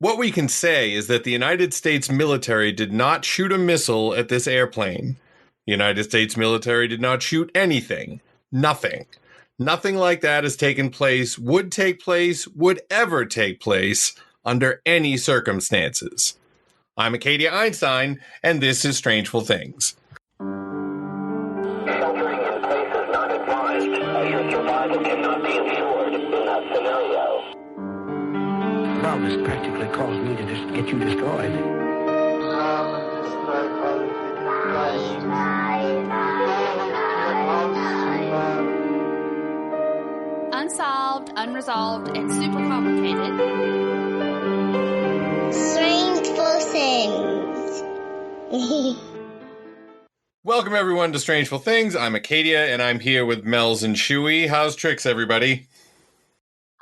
What we can say is that the United States military did not shoot a missile at this airplane. The United States military did not shoot anything. Nothing. Nothing like that has taken place, would ever take place under any circumstances. I'm Acadia Einstein, and this is Strangeful Things. Sheltering in place is not advised, as your survival cannot be ensured in that scenario. Well, this practically caused me to just get you destroyed. Unsolved, unresolved, and super complicated. Strangeful Things. Welcome, everyone, to Strangeful Things. I'm Acadia, and I'm here with Mells and Shooey. How's tricks, everybody?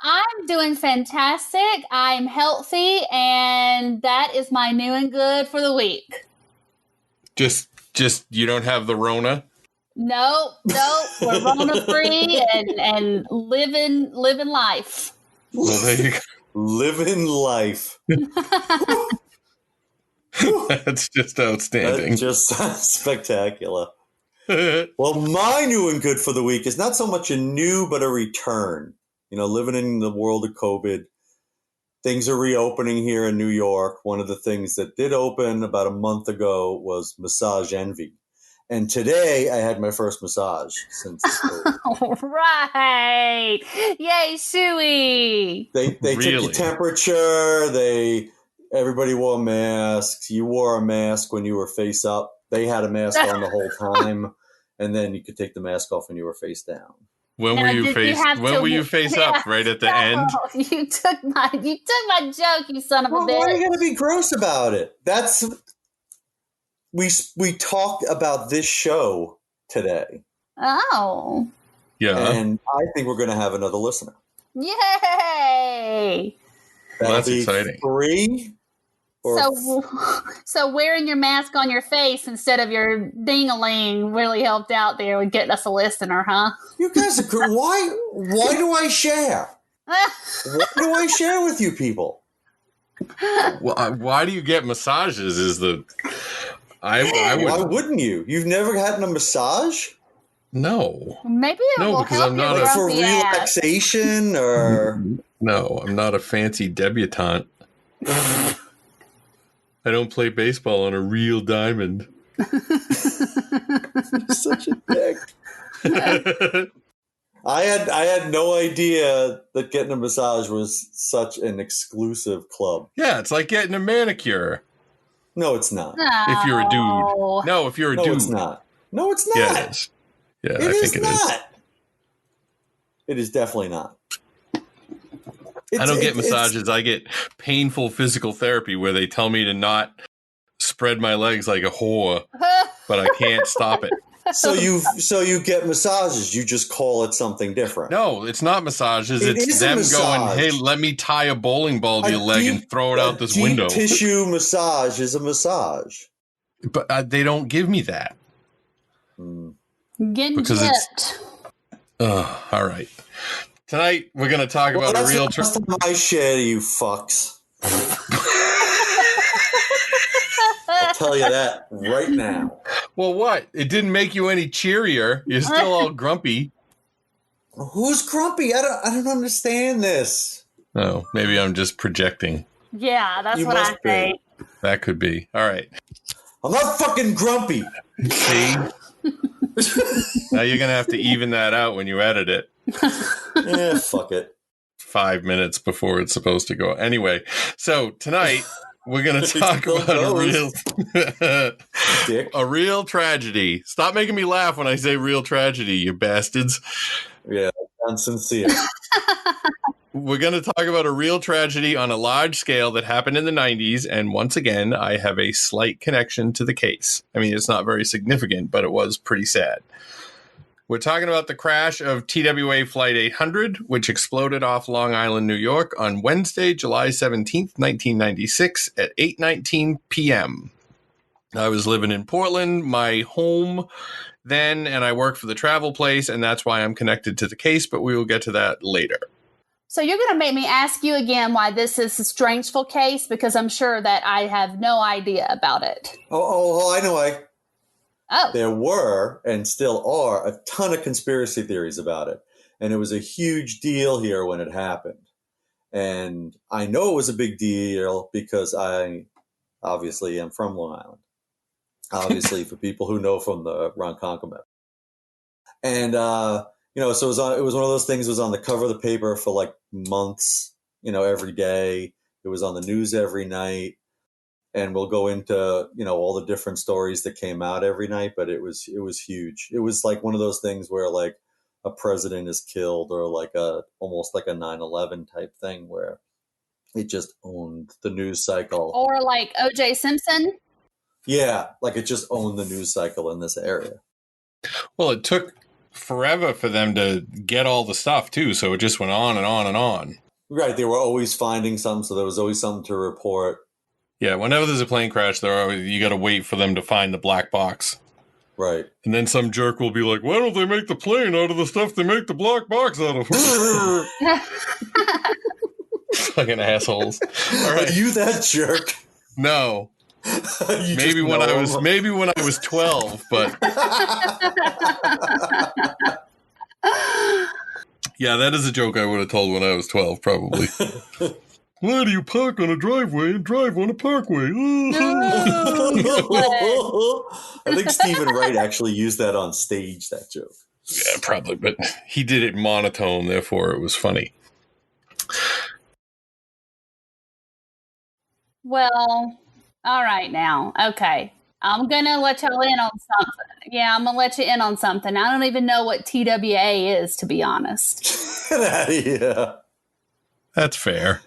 I'm doing fantastic. I'm healthy, and that is my new and good for the week. Just you don't have the Rona? Nope. We're Rona free and living life. Well, there you go. Living life. That's just outstanding. That just sounds spectacular. Well, my new and good for the week is not so much a new, but a return. You know, living in the world of COVID, things are reopening here in New York. One of the things that did open about a month ago was Massage Envy. And today I had my first massage since COVID. All right. Yay, Shooey. They took your temperature. Everybody wore masks. You wore a mask when you were face up. They had a mask on the whole time. And then you could take the mask off when you were face down. When were you face up? Right at the end? You took my joke, you son of a bitch. Why are you gonna be gross about it? We talked about this show today. Oh. Yeah. And I think we're gonna have another listener. Yay! Well, that's exciting. 3 So wearing your mask on your face instead of your ding-a-ling really helped out there with getting us a listener, huh? You guys are why do I share? Why do I share with you people? Well, why do you get massages? Why wouldn't you? You've never had a massage? No. Maybe it will because help I'm your not for grumpy ass. relaxation or No, I'm not a fancy debutante. I don't play baseball on a real diamond. You're such a dick. I had no idea that getting a massage was such an exclusive club. Yeah, it's like getting a manicure. No, it's not. If you're a dude. No, if you're a dude. No, it's not. No, it's not. Yeah, it is. Yeah, I think it is. It is definitely not. I don't get massages. I get painful physical therapy where they tell me to not spread my legs like a whore, but I can't stop it. So you get massages. You just call it something different. No, it's not massages. It's them going, hey, let me tie a bowling ball to your leg and throw it out this window. Tissue massage is a massage. But they don't give me that. Getting gypped. All right. Tonight, we're going to talk about a real... That's the last time I share to you fucks. I'll tell you that right now. Well, what? It didn't make you any cheerier. You're still all grumpy. Who's grumpy? I don't understand this. Oh, maybe I'm just projecting. Yeah, that's what I think. That could be. All right. I'm not fucking grumpy. See? Now you're going to have to even that out when you edit it. Yeah, fuck it. 5 minutes before it's supposed to go. Anyway, so tonight we're going to talk about a real tragedy. Stop making me laugh when I say real tragedy, you bastards. Yeah, I'm sincere. We're going to talk about a real tragedy on a large scale that happened in the 90s. And once again, I have a slight connection to the case. I mean, it's not very significant, but it was pretty sad. We're talking about the crash of TWA Flight 800, which exploded off Long Island, New York on Wednesday, July 17th, 1996 at 8:19 p.m. I was living in Portland, my home then, and I worked for the travel place, and that's why I'm connected to the case, but we will get to that later. So you're going to make me ask you again why this is a Strangeful case, because I'm sure that I have no idea about it. Oh, I know why. Oh. There were, and still are, a ton of conspiracy theories about it. And it was a huge deal here when it happened. And I know it was a big deal because I obviously am from Long Island. Obviously, for people who know from the Ronkonkoma. And, so it was one of those things that was on the cover of the paper for like months, every day. It was on the news every night. And we'll go into, all the different stories that came out every night, but it was huge. It was like one of those things where like a president is killed, or like almost like a 9/11 type thing where it just owned the news cycle. Or like O.J. Simpson. Yeah, like it just owned the news cycle in this area. Well, it took forever for them to get all the stuff too, so it just went on and on and on. Right, they were always finding something, so there was always something to report. Yeah, whenever there's a plane crash, you got to wait for them to find the black box. Right. And then some jerk will be like, why don't they make the plane out of the stuff they make the black box out of? Fucking assholes. All right. Are you that jerk? No. maybe when I was 12, but yeah, that is a joke I would have told when I was 12, probably. Why do you park on a driveway and drive on a parkway? I think Stephen Wright actually used that on stage, that joke. Yeah, probably, but he did it monotone, therefore it was funny. Well, all right now. Okay. I'm going to let y'all in on something. Yeah, I'm going to let you in on something. I don't even know what TWA is, to be honest. Yeah. That's fair.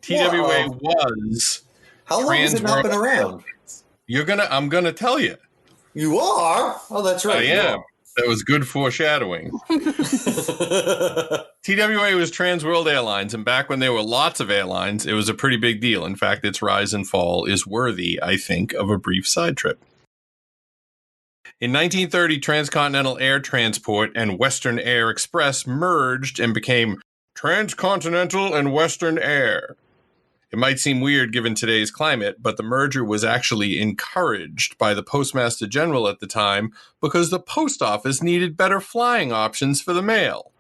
TWA was... How long has it not been around? I'm gonna tell you. You are? Oh, that's right. I am. That was good foreshadowing. TWA was Trans World Airlines, and back when there were lots of airlines, it was a pretty big deal. In fact, its rise and fall is worthy, I think, of a brief side trip. In 1930, Transcontinental Air Transport and Western Air Express merged and became Transcontinental and Western Air. It might seem weird given today's climate, but the merger was actually encouraged by the Postmaster General at the time because the post office needed better flying options for the mail.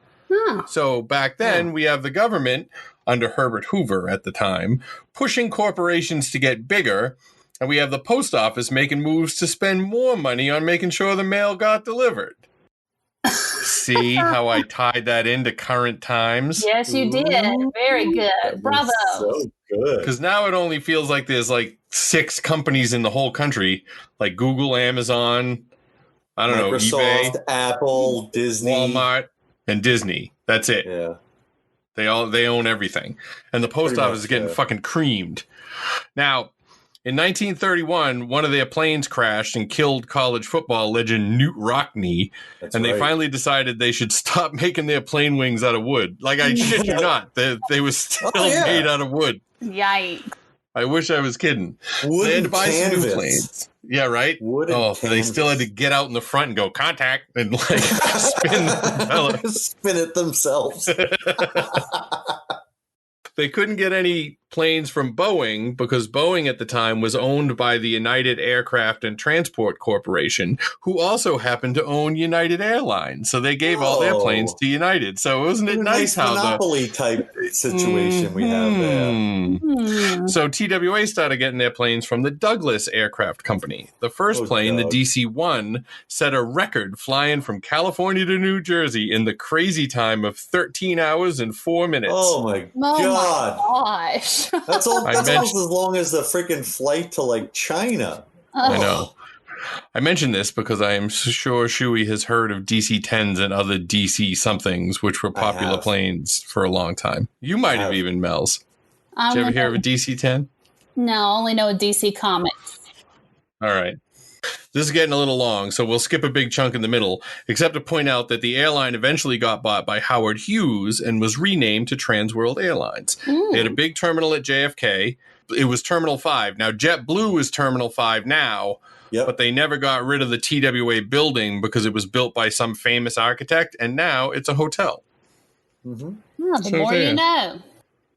So back then, we have the government, under Herbert Hoover at the time, pushing corporations to get bigger, and we have the post office making moves to spend more money on making sure the mail got delivered. See how I tied that into current times? Yes, you did. Very good. Bravo. So good. Because now it only feels like there's like 6 companies in the whole country, like Google, Amazon, I don't know, Microsoft, eBay, Apple, Disney, Walmart, and Disney. That's it. Yeah. They own everything. And the post office is getting fucking creamed. Now, in 1931, one of their planes crashed and killed college football legend Newt Rockne, they finally decided they should stop making their plane wings out of wood. Like, I shit you not, they were still made out of wood. Yikes. I wish I was kidding. Wood they had to buy canvas. some new planes. Yeah, right? Wood they still had to get out in the front and go, contact, and like spin the propeller. Spin it themselves. They couldn't get any planes from Boeing because Boeing at the time was owned by the United Aircraft and Transport Corporation, who also happened to own United Airlines. So they gave all their planes to United. So wasn't it nice how monopoly type situation we have there? So TWA started getting their planes from the Douglas Aircraft Company. The first plane, the DC-1, set a record flying from California to New Jersey in the crazy time of 13 hours and 4 minutes. Oh my God. Gosh. That's almost as long as the freaking flight to like China. I know. I mentioned this because I am sure Shooey has heard of DC-10s and other DC somethings, which were popular planes for a long time. You might have even, Mells. Did you ever hear of a DC-10? No, I only know a DC Comics. All right. This is getting a little long, so we'll skip a big chunk in the middle, except to point out that the airline eventually got bought by Howard Hughes and was renamed to Transworld Airlines. They had a big terminal at JFK. It was Terminal 5. Now, JetBlue is Terminal 5 now, but they never got rid of the TWA building because it was built by some famous architect, and now it's a hotel. Mm-hmm. Well, the So more there. you know.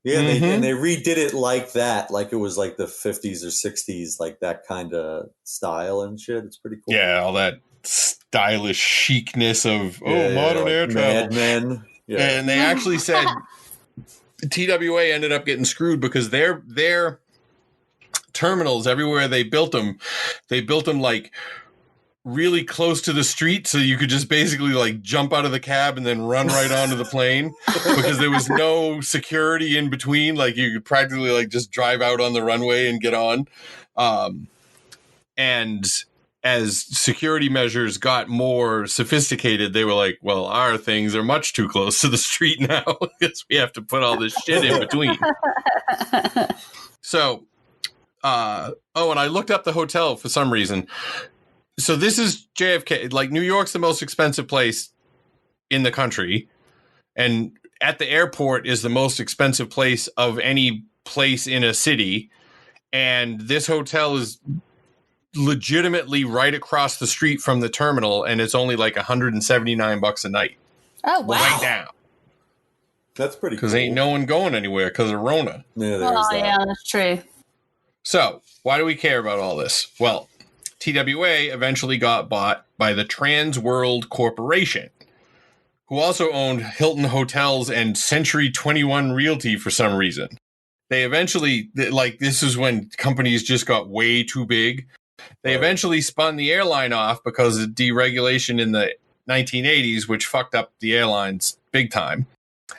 Yeah, Mhm. and they redid it like that, like it was like the 50s or 60s, like that kind of style and shit. It's pretty cool. Yeah, all that stylish chicness of Yeah, modern like air travel. Mad Men. Yeah. And they actually said TWA ended up getting screwed because their terminals everywhere they built them like really close to the street, so you could just basically like jump out of the cab and then run right onto the plane because there was no security in between. Like you could practically like just drive out on the runway and get on. And as security measures got more sophisticated, they were like, well, our things are much too close to the street now because we have to put all this shit in between. So, and I looked up the hotel for some reason. So this is JFK. Like, New York's the most expensive place in the country. And at the airport is the most expensive place of any place in a city. And this hotel is legitimately right across the street from the terminal, and it's only like $179 a night. Oh, wow. Right now. That's pretty cool. Because ain't no one going anywhere because of Rona. Yeah, there's Oh, that. yeah, that's true. So, why do we care about all this? Well, TWA eventually got bought by the Trans World Corporation, who also owned Hilton Hotels and Century 21 Realty for some reason. They eventually, like, this is when companies just got way too big. They eventually spun the airline off because of deregulation in the 1980s, which fucked up the airlines big time.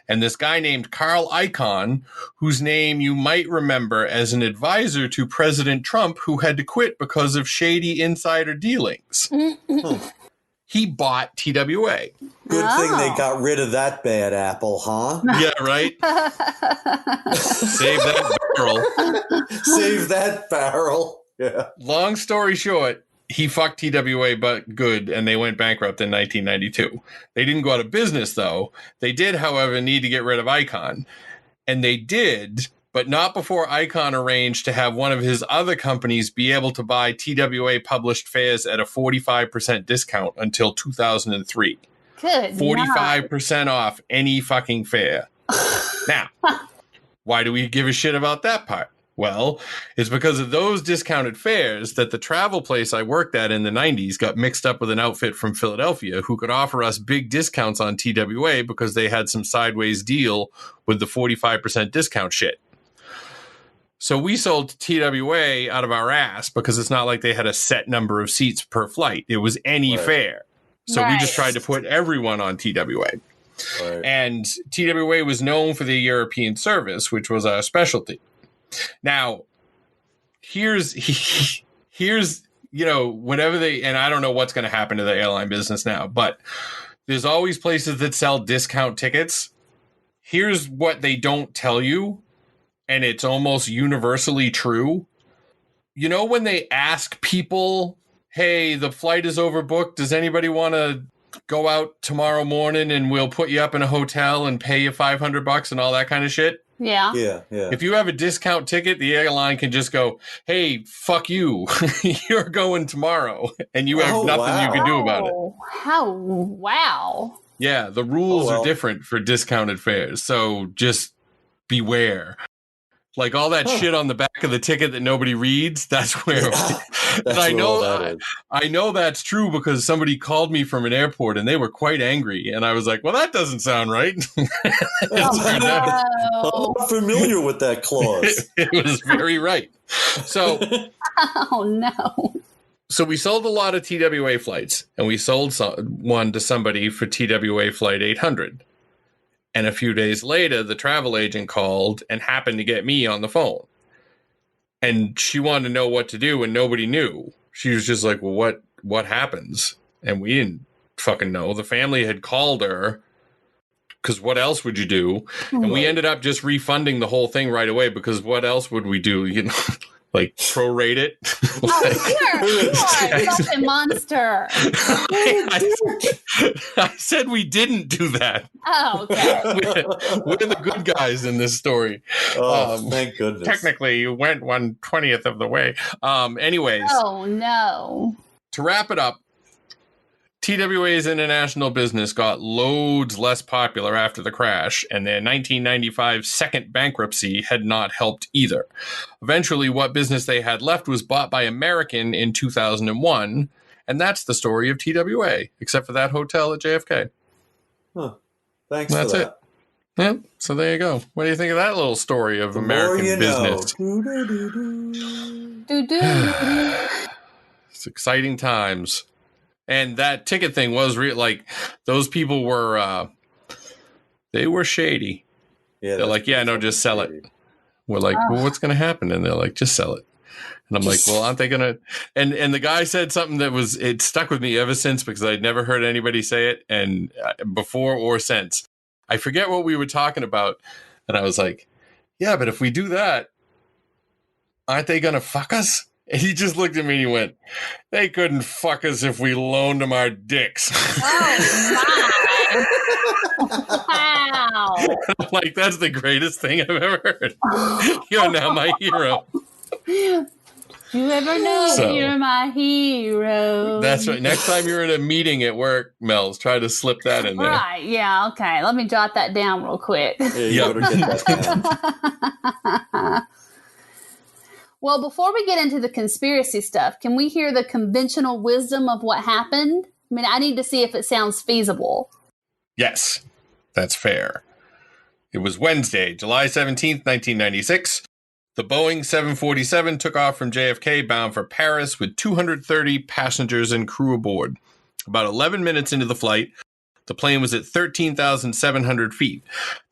And this guy named Carl Icahn, whose name you might remember as an advisor to President Trump, who had to quit because of shady insider dealings. He bought TWA. Good thing they got rid of that bad apple, huh? Yeah, right? Save that barrel. Save that barrel. Yeah. Long story short, he fucked TWA but good, and they went bankrupt in 1992. They didn't go out of business, though. They did, however, need to get rid of Icahn. And they did, but not before Icahn arranged to have one of his other companies be able to buy TWA published fares at a 45% discount until 2003. Good. 45% off any fucking fare. Now, why do we give a shit about that part? Well, it's because of those discounted fares that the travel place I worked at in the 90s got mixed up with an outfit from Philadelphia who could offer us big discounts on TWA because they had some sideways deal with the 45% discount shit. So we sold TWA out of our ass because it's not like they had a set number of seats per flight. It was any fare. So we just tried to put everyone on TWA. Right. And TWA was known for the European service, which was our specialty. Now, here's whenever they, and I don't know what's going to happen to the airline business now, but there's always places that sell discount tickets. Here's what they don't tell you, and it's almost universally true. You know, when they ask people, hey, the flight is overbooked, does anybody want to go out tomorrow morning and we'll put you up in a hotel and pay you $500 and all that kind of shit? Yeah. Yeah. If you have a discount ticket, the airline can just go, hey, fuck you. You're going tomorrow. And you have nothing you can do about it. Wow. Yeah, the rules are different for discounted fares. So just beware. Like all that shit on the back of the ticket that nobody reads, that's where I know that's true because somebody called me from an airport and they were quite angry. And I was like, well, that doesn't sound right. I'm not familiar with that clause. It was very right. So, oh no. So we sold a lot of TWA flights, and we sold one to somebody for TWA flight 800. And a few days later, the travel agent called and happened to get me on the phone. And she wanted to know what to do, and nobody knew. She was just like, well, what happens? And we didn't fucking know. The family had called her, because what else would you do? And we ended up just refunding the whole thing right away, because what else would we do? You know, like prorate it. You're a fucking monster. I said we didn't do that. Oh, okay. We're the good guys in this story. Thank goodness. Technically, you went 1/20th of the way. Anyways. Oh, no. To wrap it up, TWA's international business got loads less popular after the crash, and their 1995 second bankruptcy had not helped either. Eventually, what business they had left was bought by American in 2001, and that's the story of TWA, except for that hotel at JFK. Huh. Thanks That's for it. that. Yep. So there you go. What do you think of that little story of The American more you business? know. Do-do. It's exciting times. And that ticket thing was real. Like, those people were, they were shady. Yeah, They're like, yeah, no, just sell it. We're like, well, what's going to happen? And they're like, just sell it. And I'm like, well, aren't they going to? And the guy said something that it stuck with me ever since, because I'd never heard anybody say it, and before or since. I forget what we were talking about. And I was like, yeah, but if we do that, aren't they going to fuck us? And he just looked at me and he went, they couldn't fuck us if we loaned them our dicks. Oh, my. Wow. I'm like, that's the greatest thing I've ever heard. You're now my hero. Do you ever know So, you're my hero? That's right. Next time you're in a meeting at work, Mells, try to slip that in there. Right, yeah, okay. Let me jot that down real quick. Yeah, you better get that down. Well, before we get into the conspiracy stuff, can we hear the conventional wisdom of what happened? I mean, I need to see if it sounds feasible. Yes, that's fair. It was Wednesday, July 17th, 1996. The Boeing 747 took off from JFK bound for Paris with 230 passengers and crew aboard. About 11 minutes into the flight, the plane was at 13,700 feet.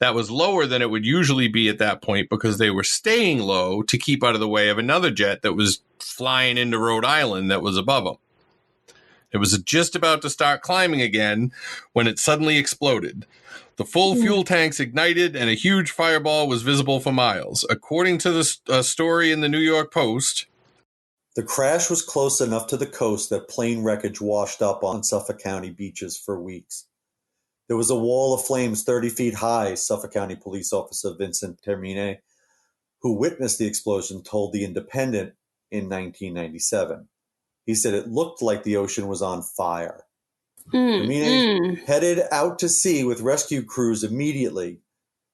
That was lower than it would usually be at that point because they were staying low to keep out of the way of another jet that was flying into Rhode Island that was above them. It was just about to start climbing again when it suddenly exploded. The full fuel tanks ignited and a huge fireball was visible for miles. According to the story in the New York Post, the crash was close enough to the coast that plane wreckage washed up on Suffolk County beaches for weeks. There was a wall of flames 30 feet high, Suffolk County police officer Vincent Termine, who witnessed the explosion, told The Independent in 1997. He said it looked like the ocean was on fire. Termine headed out to sea with rescue crews immediately.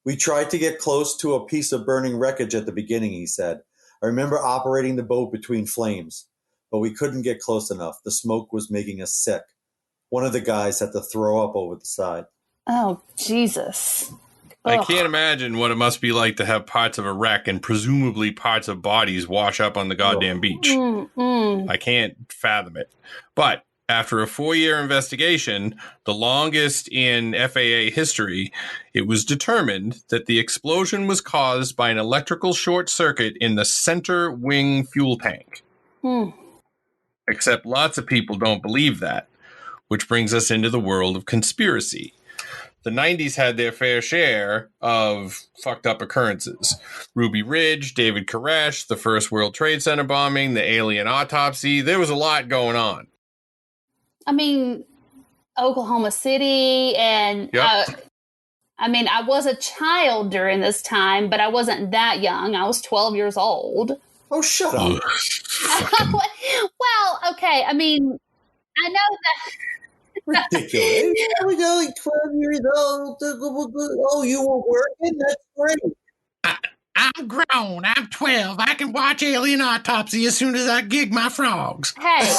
We tried to get close to a piece of burning wreckage at the beginning, he said. I remember operating the boat between flames, but we couldn't get close enough. The smoke was making us sick. One of the guys had to throw up over the side. Oh, Jesus. I can't imagine what it must be like to have parts of a wreck and presumably parts of bodies wash up on the goddamn beach. I can't fathom it. But after a 4-year investigation, the longest in FAA history, it was determined that the explosion was caused by an electrical short circuit in the center wing fuel tank. Except lots of people don't believe that, which brings us into the world of conspiracy. The 90s had their fair share of fucked up occurrences. Ruby Ridge, David Koresh, the first World Trade Center bombing, the alien autopsy. There was a lot going on. I mean, Oklahoma City, and I mean, I was a child during this time, but I wasn't that young. I was 12 years old. Oh, shut up. Well, okay. I mean, I know that. Ridiculous. I was only 12 years old. Oh, you were working? That's great. I'm grown. I'm 12. I can watch Alien Autopsy as soon as I gig my frogs. Hey.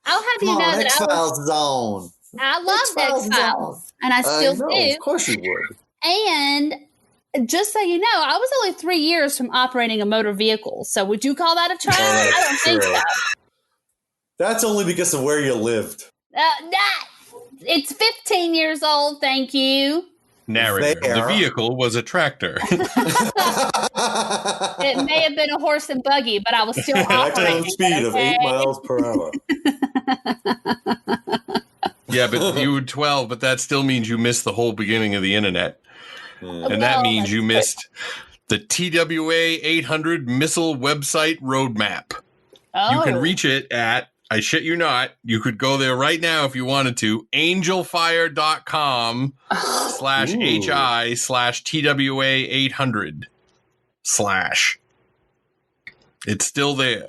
I'll have you know that X-Files zone. I loved X-Files, and I still do. Of course you would. And just so you know, I was only 3 years from operating a motor vehicle. So would you call that a child? I don't think so. That's only because of where you lived. It's 15 years old, thank you. Narrator. The vehicle was a tractor. It may have been a horse and buggy, but I was still operating. Maximum speed of 8 miles per hour. Yeah, but you were 12, but that still means you missed the whole beginning of the internet. And that means you missed the TWA 800 missile website roadmap. You can reach it at, I shit you not, you could go there right now if you wanted to, angelfire.com/HI/TWA 800/. It's still there.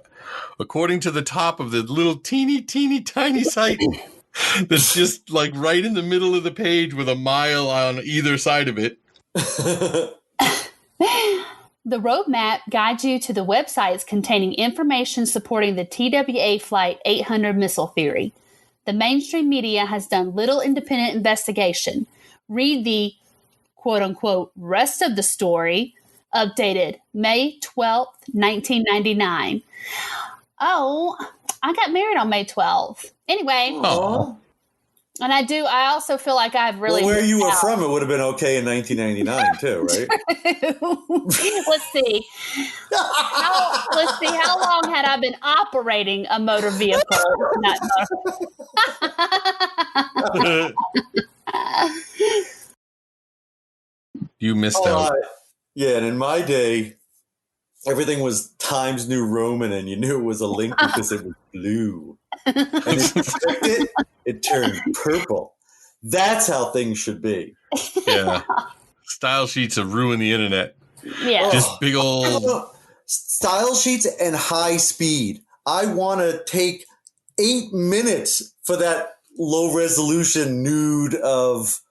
according to the top of the little teeny tiny site that's just like right in the middle of the page with a mile on either side of it. The roadmap guides you to the websites containing information supporting the TWA Flight 800 missile theory. The mainstream media has done little independent investigation. Read the quote-unquote rest of the story, updated May 12th, 1999. Oh, I got married on May 12th. Anyway. Oh. And I also feel like I've really... Well, where you were from, it would have been okay in 1999 too, right? Let's see. How long had I been operating a motor vehicle? You missed out. Yeah, and in my day, everything was Times New Roman, and you knew it was a link because it was blue. And if you clicked it turned purple. That's how things should be. Yeah. Style sheets have ruined the internet. Yeah. Just big old... Style sheets and high speed. I want to take 8 minutes for that low resolution nude of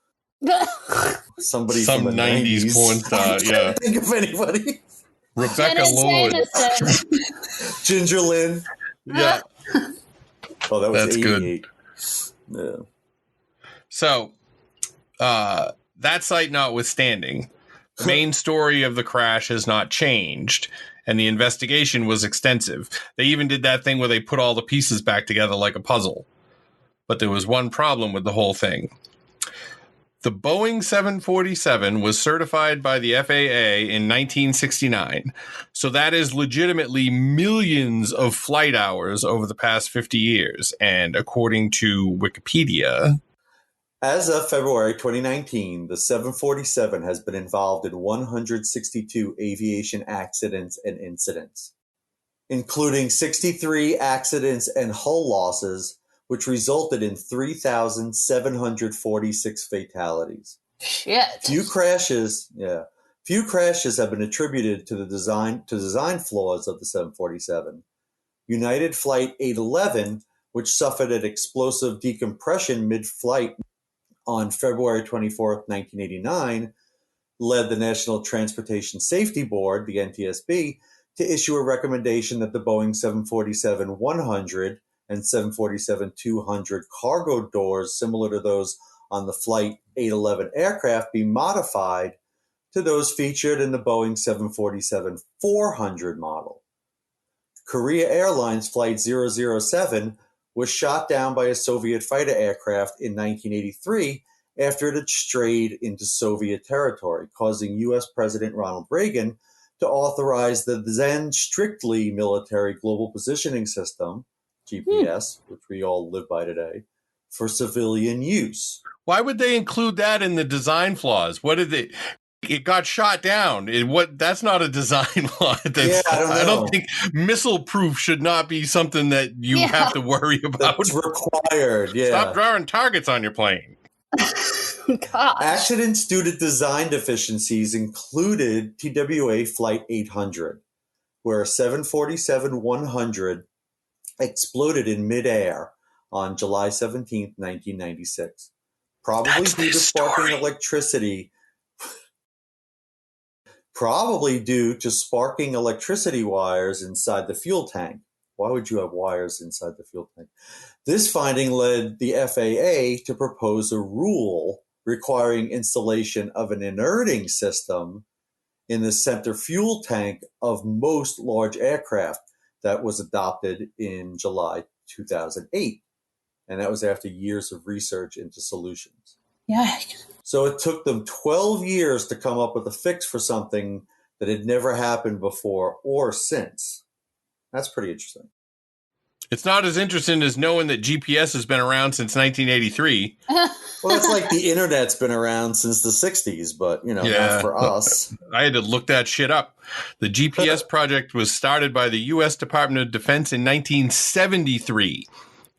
somebody some from the 90s porn star. I can't think of anybody. Rebecca Lord. Ginger Lynn. Yeah. Oh, that was That's 88. Good. Yeah. So, that site notwithstanding, the main story of the crash has not changed, and the investigation was extensive. They even did that thing where they put all the pieces back together like a puzzle. But there was one problem with the whole thing. The Boeing 747 was certified by the FAA in 1969, so that is legitimately millions of flight hours over the past 50 years. And according to Wikipedia, as of February 2019, the 747 has been involved in 162 aviation accidents and incidents, including 63 accidents and hull losses, which resulted in 3,746 fatalities. Shit. Few crashes have been attributed to the design flaws of the 747. United Flight 811, which suffered an explosive decompression mid-flight on February 24th, 1989, led the National Transportation Safety Board, the NTSB, to issue a recommendation that the Boeing 747-100 and 747-200 cargo doors, similar to those on the Flight 811 aircraft, be modified to those featured in the Boeing 747-400 model. Korea Airlines Flight 007 was shot down by a Soviet fighter aircraft in 1983 after it had strayed into Soviet territory, causing U.S. President Ronald Reagan to authorize the then strictly military Global Positioning System, GPS, which we all live by today, for civilian use. why would they include that in the design flaws? What did they... It got shot down. That's not a design flaw. I don't think missile proof should not be something that you have to worry about. That's required. Yeah. Stop drawing targets on your plane. Gosh. Accidents due to design deficiencies included TWA Flight 800, where a 747-100 exploded in midair on July 17, 1996, probably due to sparking electricity. Probably due to sparking electricity wires inside the fuel tank. Why would you have wires inside the fuel tank? This finding led the FAA to propose a rule requiring installation of an inerting system in the center fuel tank of most large aircraft. That was adopted in July 2008. And that was after years of research into solutions. Yikes. So it took them 12 years to come up with a fix for something that had never happened before or since. That's pretty interesting. It's not as interesting as knowing that GPS has been around since 1983. Well, it's like the internet's been around since the 60s, but, not for us. I had to look that shit up. The GPS project was started by the U.S. Department of Defense in 1973,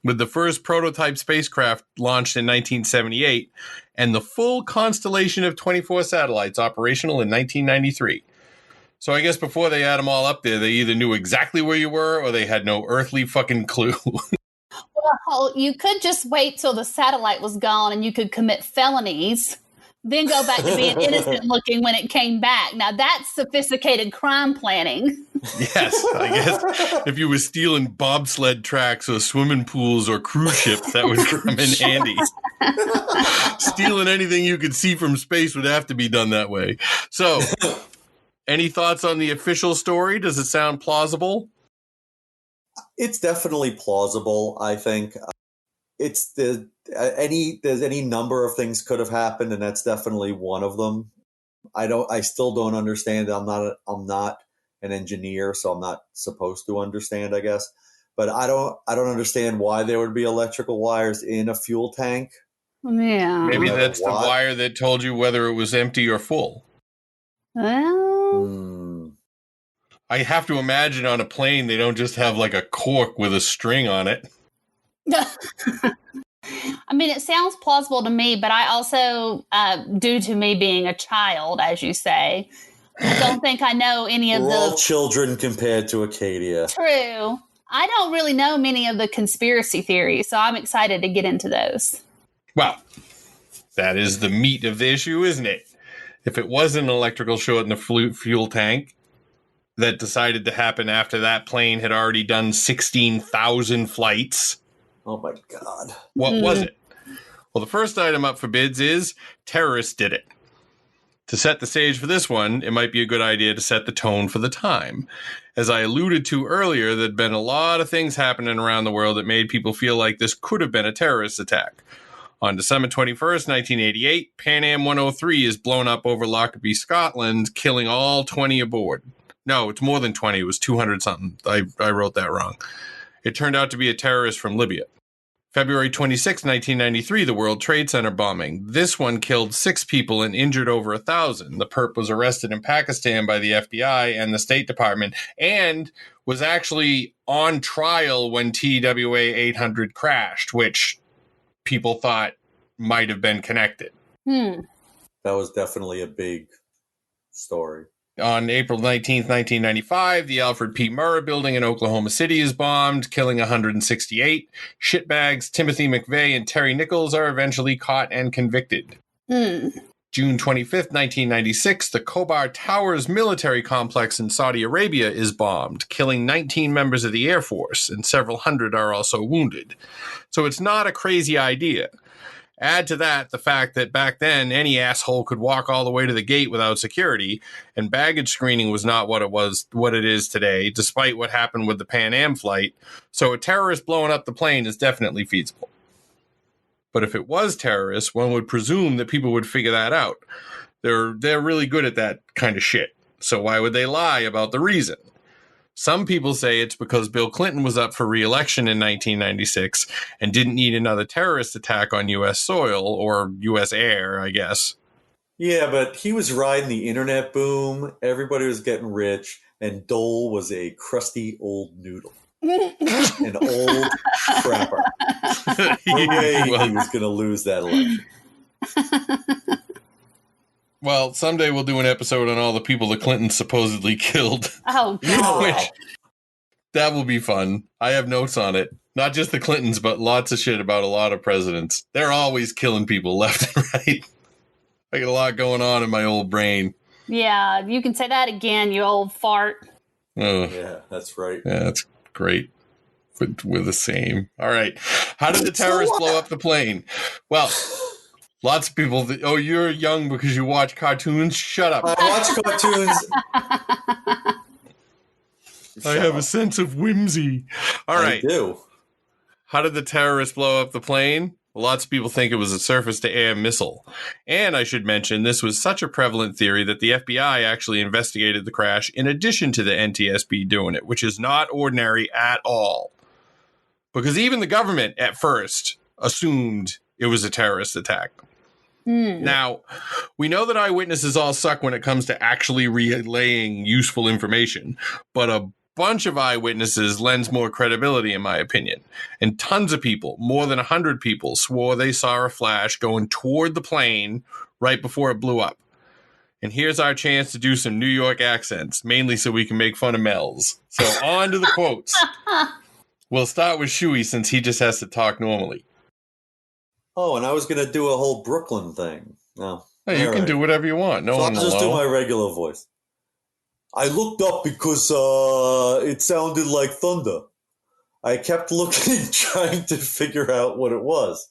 with the first prototype spacecraft launched in 1978, and the full constellation of 24 satellites operational in 1993. So I guess before they had them all up there, they either knew exactly where you were or they had no earthly fucking clue. Well, you could just wait till the satellite was gone and you could commit felonies, then go back to being innocent looking when it came back. Now that's sophisticated crime planning. Yes, I guess if you were stealing bobsled tracks or swimming pools or cruise ships, that would come in handy. Stealing anything you could see from space would have to be done that way. So, any thoughts on the official story? Does it sound plausible? It's definitely plausible, I think. There's any number of things could have happened, and that's definitely one of them. I still don't understand. I'm not an engineer, so I'm not supposed to understand, I guess. But I don't understand why there would be electrical wires in a fuel tank. Yeah. Maybe matter that's the what. wire that told you whether it was empty or full. Well, I have to imagine on a plane they don't just have like a cork with a string on it. I mean, it sounds plausible to me, but I also, due to me being a child, as you say, I don't think I know any of We're all the children compared to Acadia. true. I don't really know many of the conspiracy theories, so I'm excited to get into those. Well, that is the meat of the issue, isn't it? If it was an electrical short in the fuel tank that decided to happen after that plane had already done 16,000 flights. Oh my God. What was it? Well, the first item up for bids is terrorists did it. To set the stage for this one, it might be a good idea to set the tone for the time. As I alluded to earlier, there'd been a lot of things happening around the world that made people feel like this could have been a terrorist attack. On December 21st, 1988, Pan Am 103 is blown up over Lockerbie, Scotland, killing all 20 aboard. No, it's more than 20. It was 200 something. I wrote that wrong. It turned out to be a terrorist from Libya. February 26, 1993, the World Trade Center bombing. This one killed 6 people and injured over 1,000. The perp was arrested in Pakistan by the FBI and the State Department and was actually on trial when TWA 800 crashed, which people thought might have been connected. That was definitely a big story. On April 19th, 1995, the Alfred P. Murrah building in Oklahoma City is bombed, killing 168. Shitbags Timothy McVeigh and Terry Nichols are eventually caught and convicted. June 25th, 1996, the Khobar Towers military complex in Saudi Arabia is bombed, killing 19 members of the Air Force, and several hundred are also wounded. So it's not a crazy idea. Add to that the fact that back then any asshole could walk all the way to the gate without security, and baggage screening was not what it is today, despite what happened with the Pan Am flight. So a terrorist blowing up the plane is definitely feasible. But if it was terrorists, one would presume that people would figure that out. They're really good at that kind of shit. So why would they lie about the reason? Some people say it's because Bill Clinton was up for re-election in 1996 and didn't need another terrorist attack on U.S. soil or U.S. air, I guess. Yeah, but he was riding the internet boom. Everybody was getting rich, and Dole was a crusty old noodle. An old crapper. No way he was going to lose that election. Well, someday we'll do an episode on all the people the Clintons supposedly killed. Oh, God. That will be fun. I have notes on it. Not just the Clintons, but lots of shit about a lot of presidents. They're always killing people left and right. I got a lot going on in my old brain. Yeah, you can say that again, you old fart. Oh. Yeah, that's right. Yeah, that's great. We're the same. All right. How did the terrorists blow up the plane? Well, lots of people think, oh, you're young because you watch cartoons? Shut up. I watch cartoons. I have a sense of whimsy. All right. I do. How did the terrorists blow up the plane? Well, lots of people think it was a surface-to-air missile. And I should mention, this was such a prevalent theory that the FBI actually investigated the crash in addition to the NTSB doing it, which is not ordinary at all. Because even the government, at first, assumed it was a terrorist attack. Now, we know that eyewitnesses all suck when it comes to actually relaying useful information, but a bunch of eyewitnesses lends more credibility, in my opinion. And tons of people, more than 100 people, swore they saw a flash going toward the plane right before it blew up. And here's our chance to do some New York accents, mainly so we can make fun of Mells. So on to the quotes. We'll start with Shooey since he just has to talk normally. Oh, and I was going to do a whole Brooklyn thing. No. Hey, you can do whatever you want. No So one I'll will just do know. my regular voice. I looked up because it sounded like thunder. I kept looking, trying to figure out what it was.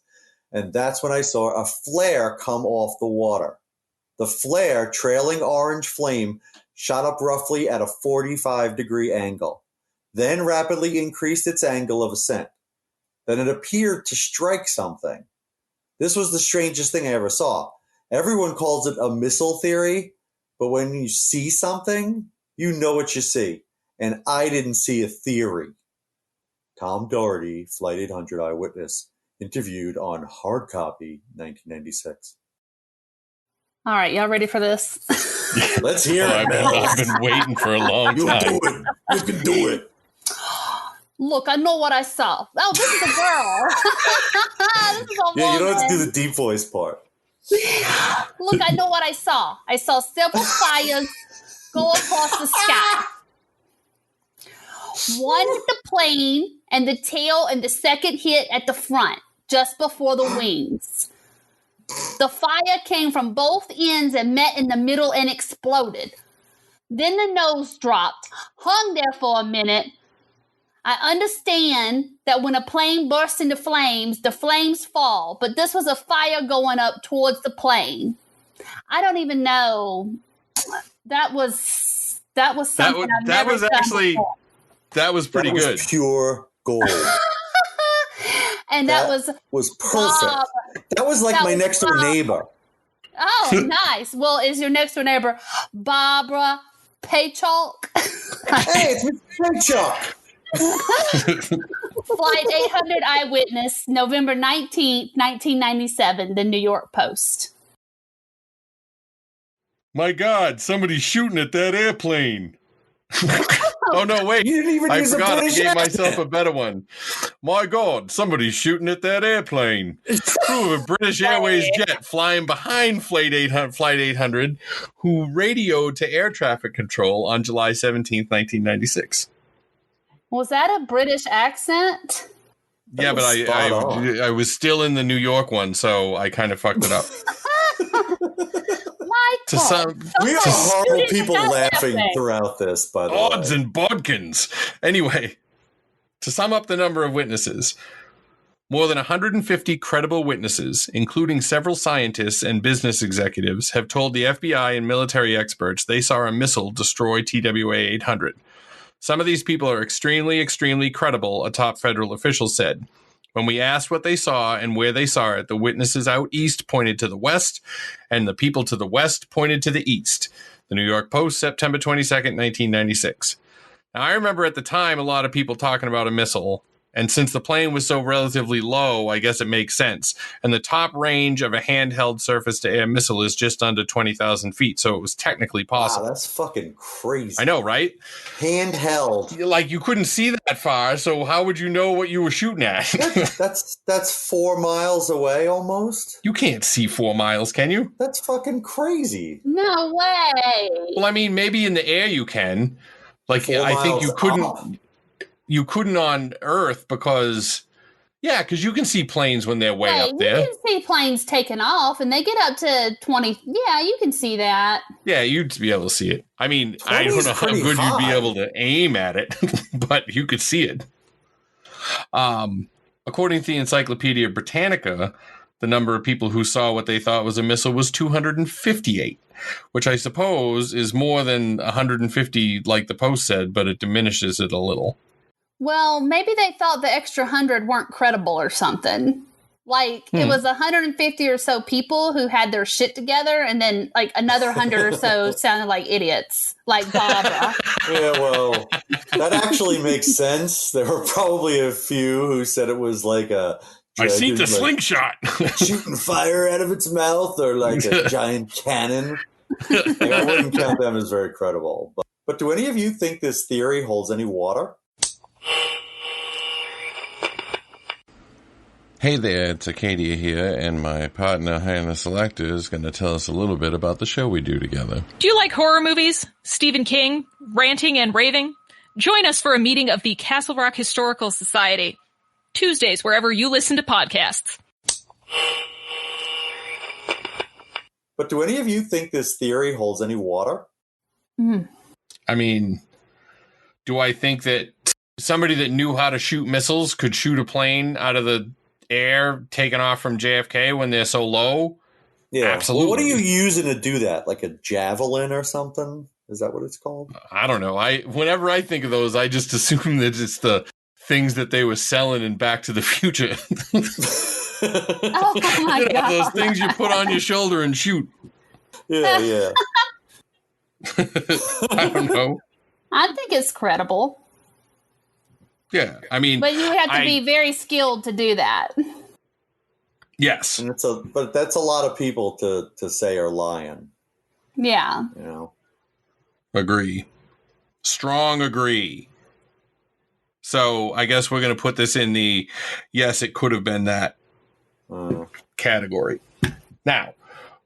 And that's when I saw a flare come off the water. The flare, trailing orange flame, shot up roughly at a 45-degree angle, then rapidly increased its angle of ascent. Then it appeared to strike something. This was the strangest thing I ever saw. Everyone calls it a missile theory, but when you see something, you know what you see. And I didn't see a theory. Tom Doherty, Flight 800 eyewitness, interviewed on Hard Copy, 1996. All right, y'all ready for this? Let's hear it, I've been waiting for a long You time. do it. You can do it. Look, I know what I saw. Oh, this is a girl. This is a woman. Yeah, you don't have to do the deep voice part. Look, I know what I saw. I saw several fires go across the sky. One hit the plane and the tail, and the second hit at the front, just before the wings. The fire came from both ends and met in the middle and exploded. Then the nose dropped, hung there for a minute. I understand that when a plane bursts into flames, the flames fall, but this was a fire going up towards the plane. I don't even know. That was something I've never done before. That was pretty good. Pure gold. And that was perfect. Bob. That was like my next door neighbor. Oh, nice. Well, is your next door neighbor Barbara Paychalk? Hey, it's Mr. Paychalk. Flight 800 eyewitness, November 19th, 1997, the New York Post. My God, somebody's shooting at that airplane. Oh, no, wait. You didn't even use forgot a British I gave accent. myself a better one. My God, somebody's shooting at that airplane. Crew of a British Airways jet flying behind Flight 800, who radioed to air traffic control on July 17th, 1996. Was that a British accent? Yeah, but I was still in the New York one, so I kind of fucked it up. We are horrible people laughing throughout this, by the way. Odds and bodkins. Anyway, to sum up the number of witnesses, more than 150 credible witnesses, including several scientists and business executives, have told the FBI and military experts they saw a missile destroy TWA 800. Some of these people are extremely, extremely credible, a top federal official said. When we asked what they saw and where they saw it, the witnesses out east pointed to the west, and the people to the west pointed to the east. The New York Post, September 22nd, 1996. Now, I remember at the time a lot of people talking about a missile, and since the plane was so relatively low, I guess it makes sense. And the top range of a handheld surface-to-air missile is just under 20,000 feet, so it was technically possible. Wow, that's fucking crazy. I know, right? Handheld. Like, you couldn't see that far, so how would you know what you were shooting at? That's 4 miles away almost. You can't see 4 miles, can you? That's fucking crazy. No way. Well, I mean, maybe in the air you can. Like, I think you couldn't. Off. You couldn't on Earth because you can see planes when they're way up there. You can see planes taking off, and they get up to 20. Yeah, you can see that. Yeah, you'd be able to see it. I mean, I don't know how good you'd be able to aim at it, but you could see it. According to the Encyclopedia Britannica, the number of people who saw what they thought was a missile was 258, which I suppose is more than 150 like the Post said, but it diminishes it a little. Well, maybe they thought the extra 100 weren't credible or something. Like, it was 150 or so people who had their shit together, and then, like, another 100 or so sounded like idiots, like Barbara. Yeah, well, that actually makes sense. There were probably a few who said it was like I seen the slingshot. shooting fire out of its mouth, or like a giant cannon. Like, I wouldn't count them as very credible. But do any of you think this theory holds any water? Hey there, it's Acadia here, and my partner, Hannah Selector, is going to tell us a little bit about the show we do together. Do you like horror movies, Stephen King, ranting and raving? Join us for a meeting of the Castle Rock Historical Society. Tuesdays, wherever you listen to podcasts. But do any of you think this theory holds any water? I mean, do I think that somebody that knew how to shoot missiles could shoot a plane out of the air taken off from JFK when they're so low? Yeah. Absolutely. Well, what are you using to do that? Like a javelin or something? Is that what it's called? I don't know. Whenever I think of those, I just assume that it's the things that they were selling in Back to the Future. Oh my God. Those things you put on your shoulder and shoot. Yeah. I don't know. I think it's credible. Yeah, I mean, but you have to be very skilled to do that. Yes, and but that's a lot of people to say are lying. Yeah, you know. Agree. Strong agree. So I guess we're going to put this in the yes, it could have been that category. Now,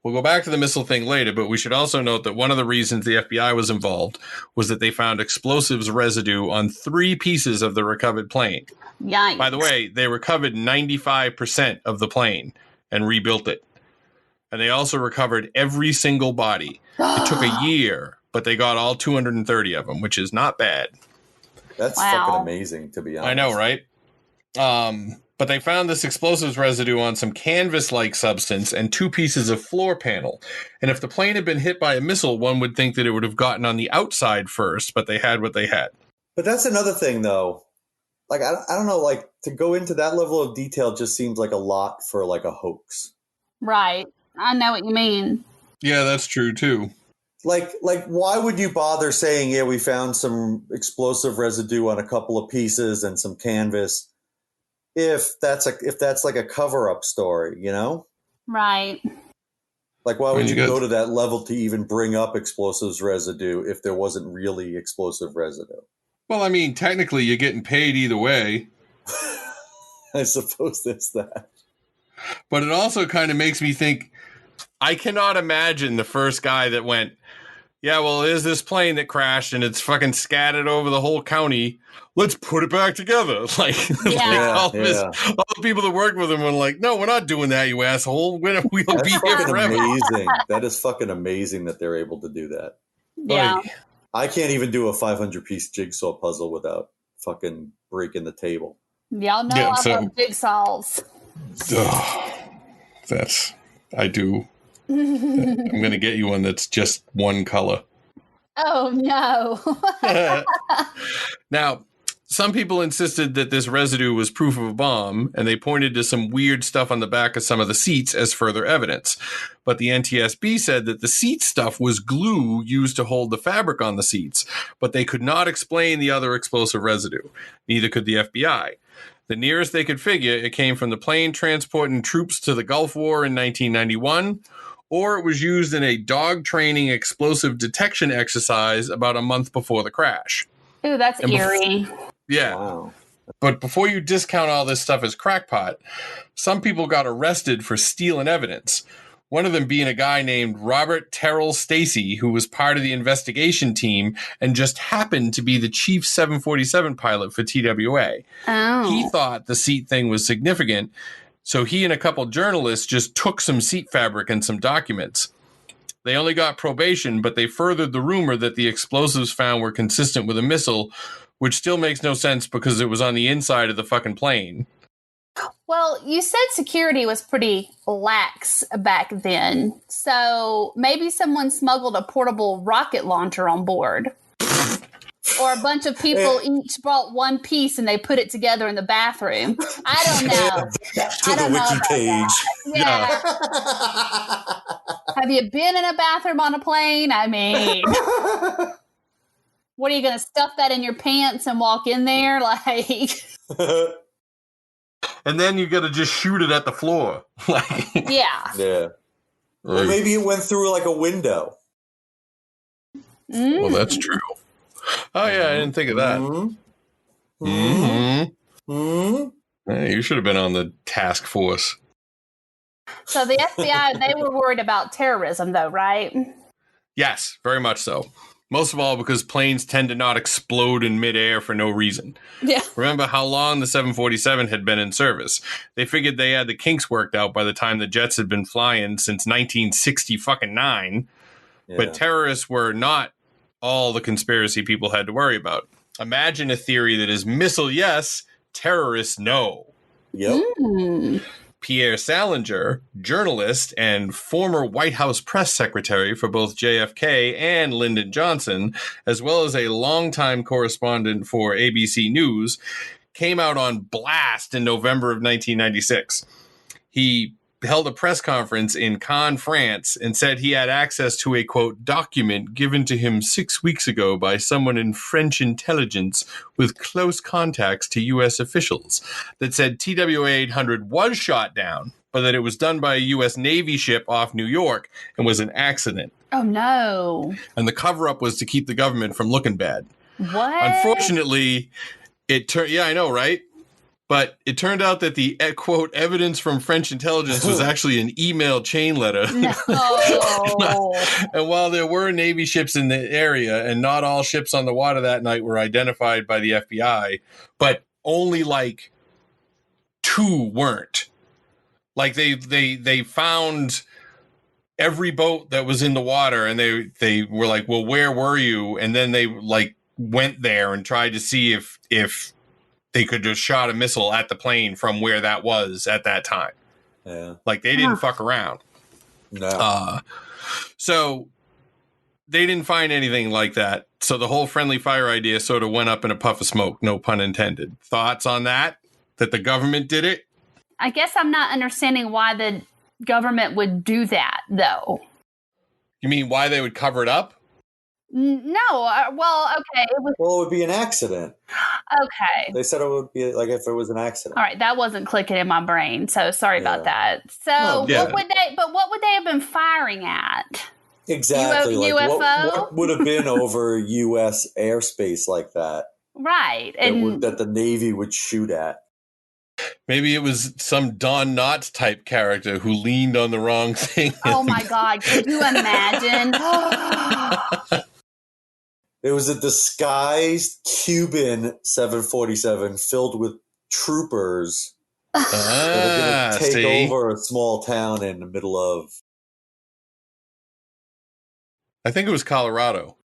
we'll go back to the missile thing later, but we should also note that one of the reasons the FBI was involved was that they found explosives residue on 3 pieces of the recovered plane. Yikes. By the way, they recovered 95% of the plane and rebuilt it. And they also recovered every single body. It took a year, but they got all 230 of them, which is not bad. That's fucking amazing, to be honest. I know, right? But they found this explosives residue on some canvas-like substance and 2 pieces of floor panel. And if the plane had been hit by a missile, one would think that it would have gotten on the outside first, but they had what they had. But that's another thing, though. Like, I don't know, like, to go into that level of detail just seems like a lot for, like, a hoax. Right. I know what you mean. Yeah, that's true, too. Like, why would you bother saying, yeah, we found some explosive residue on a couple of pieces and some canvas, if that's like a cover-up story, you know? Right. Like, why would you go to that level to even bring up explosives residue if there wasn't really explosive residue? Well, I mean, technically, you're getting paid either way. I suppose that's that. But it also kind of makes me think, I cannot imagine the first guy that went, yeah, well, there's this plane that crashed and it's fucking scattered over the whole county. Let's put it back together. All the people that worked with him were like, no, we're not doing that, you asshole. We'll be here forever. Amazing. That is fucking amazing that they're able to do that. Yeah. Like, I can't even do a 500-piece jigsaw puzzle without fucking breaking the table. Y'all know I love jigsaws. I do. I'm going to get you one that's just one color. Oh, no. Now, some people insisted that this residue was proof of a bomb, and they pointed to some weird stuff on the back of some of the seats as further evidence. But the NTSB said that the seat stuff was glue used to hold the fabric on the seats, but they could not explain the other explosive residue. Neither could the FBI. The nearest they could figure, it came from the plane transporting troops to the Gulf War in 1991, or it was used in a dog training explosive detection exercise about a month before the crash. Ooh, that's eerie. Yeah. Wow. But before you discount all this stuff as crackpot, some people got arrested for stealing evidence. One of them being a guy named Robert Terrell Stacy, who was part of the investigation team and just happened to be the chief 747 pilot for TWA. Oh. He thought the seat thing was significant, so he and a couple journalists just took some seat fabric and some documents. They only got probation, but they furthered the rumor that the explosives found were consistent with a missile, which still makes no sense because it was on the inside of the fucking plane. Well, you said security was pretty lax back then, so maybe someone smuggled a portable rocket launcher on board. Or a bunch of people each brought one piece and they put it together in the bathroom. I don't know. To the wiki page. Yeah. Have you been in a bathroom on a plane? I mean, what are you going to stuff that in your pants and walk in there? Like, and then you got to just shoot it at the floor. Yeah. Yeah. Or maybe it went through like a window. Well, that's true. Oh, yeah, I didn't think of that. Mm-hmm. Mm-hmm. Mm-hmm. Hey, you should have been on the task force. So the FBI, they were worried about terrorism, though, right? Yes, very much so. Most of all because planes tend to not explode in midair for no reason. Yeah. Remember how long the 747 had been in service. They figured they had the kinks worked out by the time the jets had been flying since 1969. Yeah. But terrorists were not all the conspiracy people had to worry about. Imagine a theory that is missile yes, terrorists no. Yep. Pierre Salinger, journalist and former White House press secretary for both JFK and Lyndon Johnson, as well as a longtime correspondent for ABC News, came out on blast in November of 1996. He held a press conference in Cannes, France, and said he had access to a, quote, document given to him 6 weeks ago by someone in French intelligence with close contacts to U.S. officials that said TWA 800 was shot down, but that it was done by a U.S. Navy ship off New York and was an accident. Oh, no. And the cover-up was to keep the government from looking bad. What? Unfortunately, it turned... Yeah, I know, right? But it turned out that the, quote, evidence from French intelligence was actually an email chain letter. No. And while there were Navy ships in the area, and not all ships on the water that night were identified by the FBI, but only like 2 weren't. Like they found every boat that was in the water, and they were like, well, where were you? And then they like went there and tried to see if they could just shot a missile at the plane from where that was at that time. Yeah. Like, they didn't fuck around. No. So they didn't find anything like that. So the whole friendly fire idea sort of went up in a puff of smoke, no pun intended. Thoughts on that? That the government did it? I guess I'm not understanding why the government would do that, though. You mean why they would cover it up? No, well, okay. It would be an accident. Okay. They said it would be like if it was an accident. All right, that wasn't clicking in my brain, so sorry about that. So, what would they have been firing at? Exactly. UFO? What would have been over U.S. airspace like that? Right. And that the Navy would shoot at. Maybe it was some Don Knotts type character who leaned on the wrong thing. Oh my God, could you imagine? It was a disguised Cuban 747 filled with troopers that were going to take over a small town in the middle of... I think it was Colorado.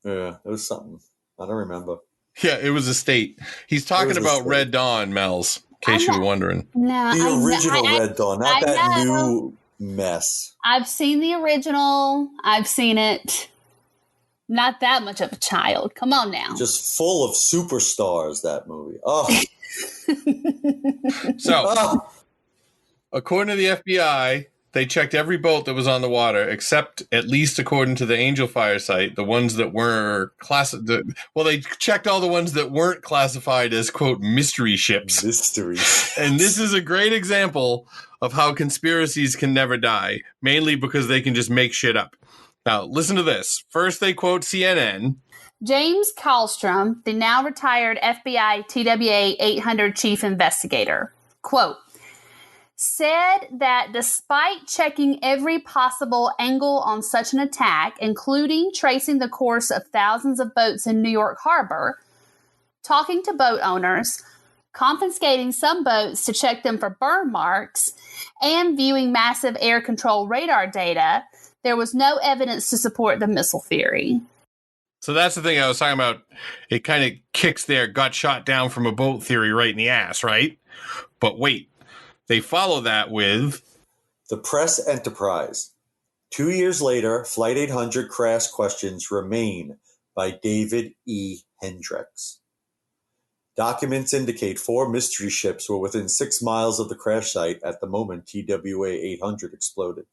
Yeah, it was something. I don't remember. Yeah, it was a state. He's talking about Red Dawn, Mells, in case you were wondering. No, the original Red Dawn, not that new mess. I've seen the original. I've seen it. Not that much of a child. Come on now. Just full of superstars, that movie. Oh. So, according to the FBI, they checked every boat that was on the water, except, at least according to the Angel Fire site, the ones that were they checked all the ones that weren't classified as, quote, mystery ships. Mystery. And this is a great example of how conspiracies can never die, mainly because they can just make shit up. Now, listen to this. First, they quote CNN. James Kallstrom, the now retired FBI TWA 800 chief investigator, quote, said that despite checking every possible angle on such an attack, including tracing the course of thousands of boats in New York Harbor, talking to boat owners, confiscating some boats to check them for burn marks, and viewing massive air control radar data, there was no evidence to support the missile theory. So that's the thing I was talking about. It kind of kicks their got shot down from a boat theory right in the ass, right? But wait, they follow that with... The Press Enterprise. 2 years later, Flight 800 crash questions remain by David E. Hendricks. Documents indicate 4 mystery ships were within 6 miles of the crash site at the moment TWA 800 exploded.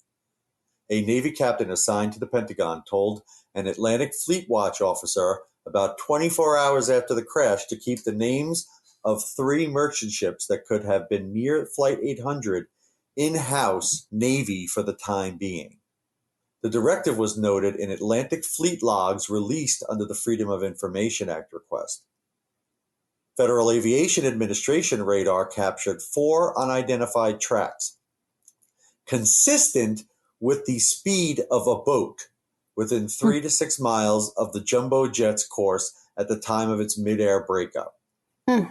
A Navy captain assigned to the Pentagon told an Atlantic Fleet Watch officer about 24 hours after the crash to keep the names of 3 merchant ships that could have been near Flight 800 in-house Navy for the time being. The directive was noted in Atlantic Fleet logs released under the Freedom of Information Act request. Federal Aviation Administration radar captured 4 unidentified tracks, consistent with the speed of a boat within 3 to 6 miles of the jumbo jet's course at the time of its midair breakup.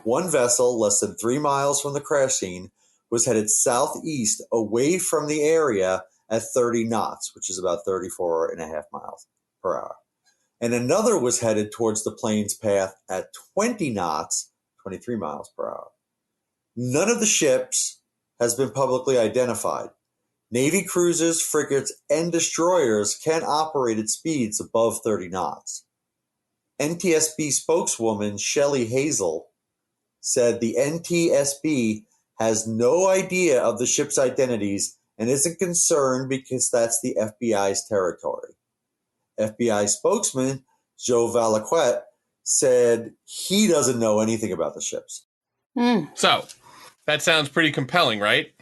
One vessel, less than 3 miles from the crash scene, was headed southeast away from the area at 30 knots, which is about 34.5 miles per hour. And another was headed towards the plane's path at 20 knots, 23 miles per hour. None of the ships has been publicly identified. Navy cruisers, frigates, and destroyers can operate at speeds above 30 knots. NTSB spokeswoman Shelley Hazel said the NTSB has no idea of the ship's identities and isn't concerned because that's the FBI's territory. FBI spokesman Joe Valaquette said he doesn't know anything about the ships. So, that sounds pretty compelling, right?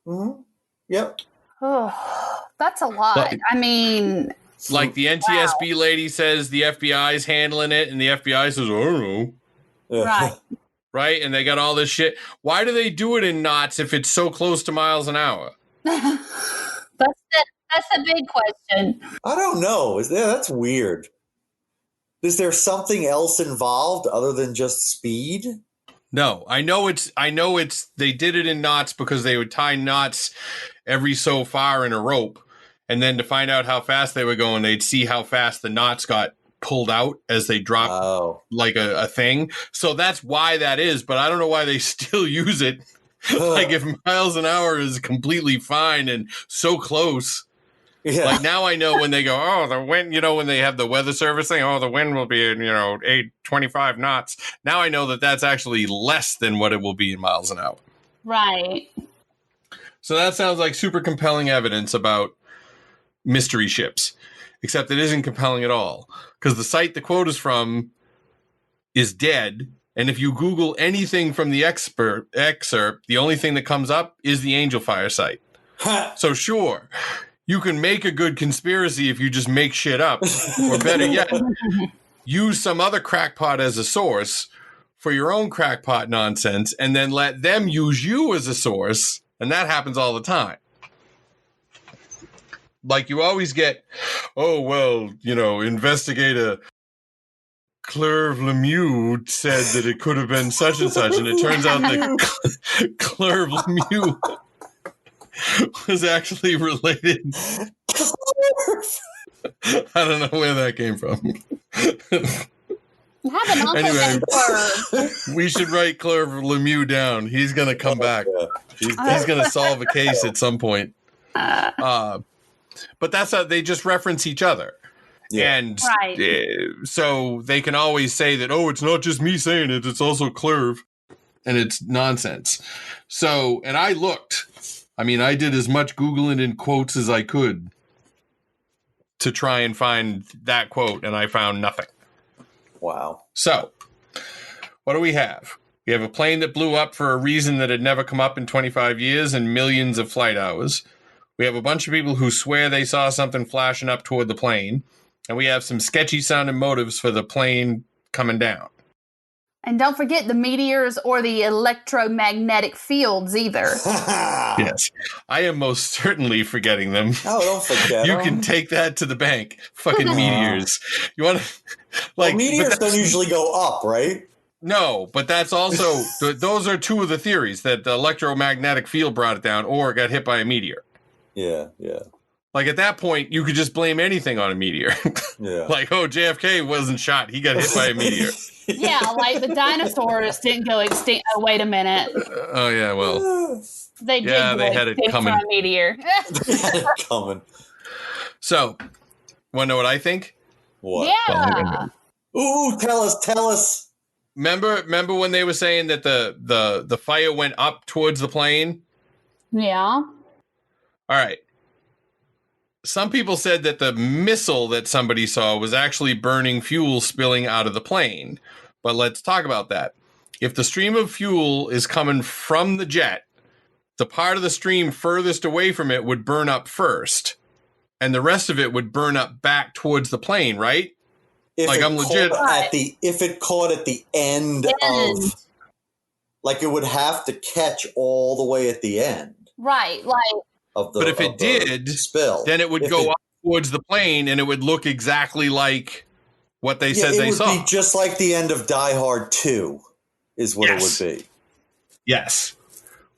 Mm-hmm. Yep. Oh, that's a lot. Like- I mean, Like the NTSB lady says the FBI's handling it, and the FBI says, I don't know. right. Right? And they got all this shit. Why do they do it in knots if it's so close to miles an hour? That's a big question. I don't know. That's weird. Is there something else involved other than just speed? No, I know it's they did it in knots because they would tie knots every so far in a rope, and then to find out how fast they were going, they'd see how fast the knots got pulled out as they dropped like a thing. So that's why that is, but I don't know why they still use it. Like if miles an hour is completely fine and so close. Yeah. Like now I know when they go, oh, the wind, when they have the weather service thing, oh, the wind will be in, 25 knots. Now I know that that's actually less than what it will be in miles an hour. Right. So that sounds like super compelling evidence about mystery ships, except it isn't compelling at all because the site the quote is from is dead. And if you Google anything from the excerpt, the only thing that comes up is the Angel Fire site. So sure, you can make a good conspiracy if you just make shit up, or better yet, use some other crackpot as a source for your own crackpot nonsense, and then let them use you as a source, and that happens all the time. Like you always get, oh, well, investigator Clerve Lemieux said that it could have been such and such, and it turns out that Clerve Lemieux was actually related. I don't know where that came from. I have an uncle named Clerve. We should write Clerve Lemieux down. He's going to come back. He's going to solve a case at some point. But that's how they just reference each other. Yeah. And so they can always say that, oh, it's not just me saying it, it's also Clerve. And it's nonsense. So, and I looked. I mean, I did as much Googling in quotes as I could to try and find that quote, and I found nothing. Wow. So, what do we have? We have a plane that blew up for a reason that had never come up in 25 years and millions of flight hours. We have a bunch of people who swear they saw something flashing up toward the plane. And we have some sketchy sounding motives for the plane coming down. And don't forget the meteors or the electromagnetic fields either. Yes. I am most certainly forgetting them. Oh, don't forget You them. can take that to the bank. Fucking meteors. You want to... meteors don't usually go up, right? No, but that's also... those are two of the theories, that the electromagnetic field brought it down or got hit by a meteor. Yeah. Like at that point, you could just blame anything on a meteor. Yeah. Like, oh, JFK wasn't shot. He got hit by a meteor. Yeah, like the dinosaurs didn't go extinct. Oh, wait a minute. Oh, yeah, well. They did Yeah, go they had it extinct coming. from a meteor. Coming. So, want to know what I think? What? Yeah. Ooh, tell us. Remember when they were saying that the fire went up towards the plane? Yeah. All right. Some people said that the missile that somebody saw was actually burning fuel spilling out of the plane. But let's talk about that. If the stream of fuel is coming from the jet, the part of the stream furthest away from it would burn up first, and the rest of it would burn up back towards the plane, right? if Like, it I'm legit. if it caught at the end of, like, it would have to catch all the way at the end. Right, like. But if it did, spill, then it would go up towards the plane, and it would look exactly like what they said they saw. It would be just like the end of Die Hard 2 is what it would be. Yes.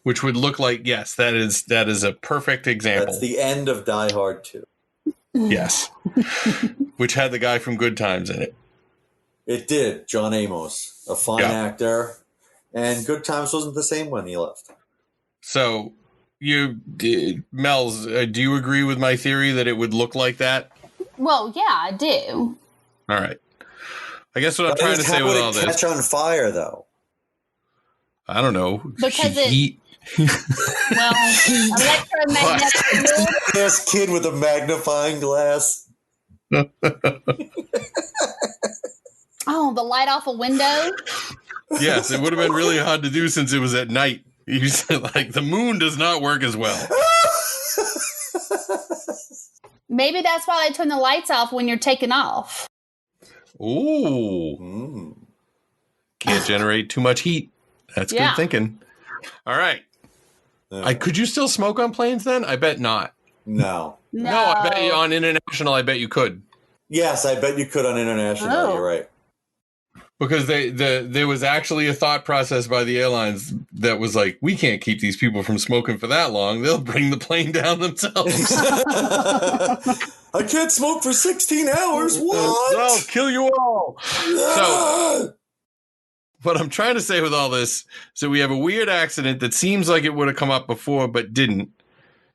Which would look like, yes, that is a perfect example. That's the end of Die Hard 2. Yes. Which had the guy from Good Times in it. It did. John Amos, a fine actor. And Good Times wasn't the same when he left. So, Mells, do you agree with my theory that it would look like that? Well, yeah, I do. All right. I guess what I'm trying to say with all this. How would it catch on fire, though? I don't know. Because heat. Well, electromagnetic field. This kid with a magnifying glass. Oh, the light off a window? Yes, it would have been really hard to do since it was at night. You said, like, the moon does not work as well. Maybe that's why they turn the lights off when you're taking off. Ooh. Can't generate too much heat. That's good thinking. All right. Could you still smoke on planes then? I bet not. No. No, I bet you on international, I bet you could. Yes, I bet you could on international. Oh. You're right. Because there was actually a thought process by the airlines that was like, we can't keep these people from smoking for that long. They'll bring the plane down themselves. I can't smoke for 16 hours. What? I'll kill you all. So, what I'm trying to say with all this, so we have a weird accident that seems like it would have come up before but didn't.